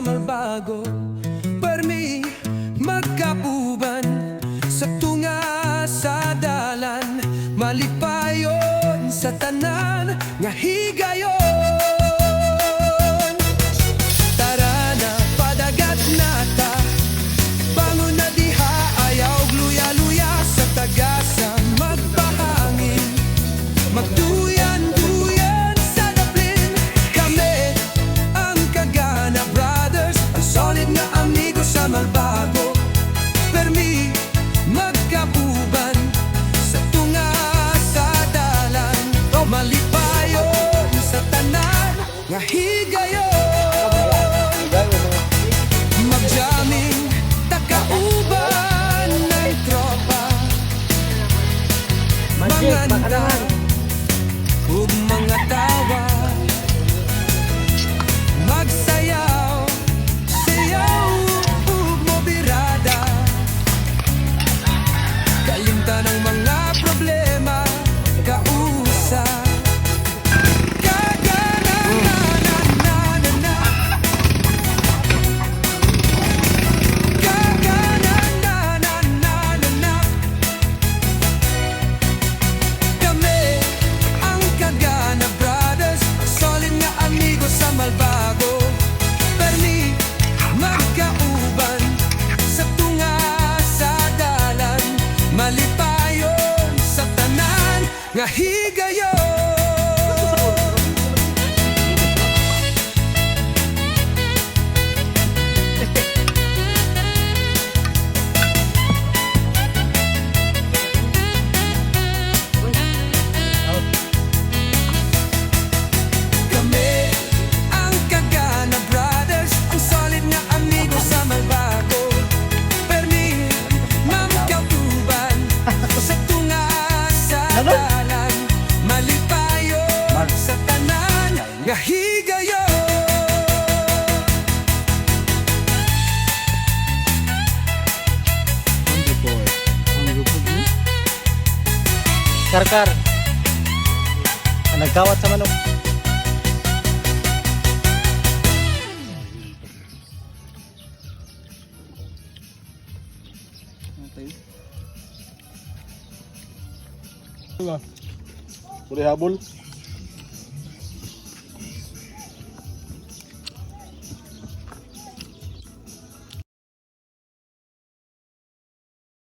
malbago. Permi magkapuban sa tunga sa dalan, malipayon sa tanan nga higayon. Tara na, padagat nata, bangon na diha, ayaw luya-luya sa tagasa, magpahangin, magduyan-duyan sa daplin. Kami ang Kagana Brothers, ang solid nga amigo sa malbago. Permi magkapuban sa tunga sa dalan, malipayon sa tanan nga higayon. Magjamming takauban ng tropa, manganta ug mga tawa, magsayaw, sayaw ug mobirada. Kalimtan ang mga problema, kausa. Kagana na na na na na, Kagana na na na na na. Kami ang Kagana Brothers, solid nga amigo sa malbago. Permi magkauban sa tunga sa dalan, malipayon sa tanan nga higayon. Kami ang Kagana Brothers, ang solid nga amigo sa malbago. Permi magkauban sa tunga sa dalan, malipayon sa tanan nga higayon. Karkar. Ang nagkawat sa manok. Boleh habul.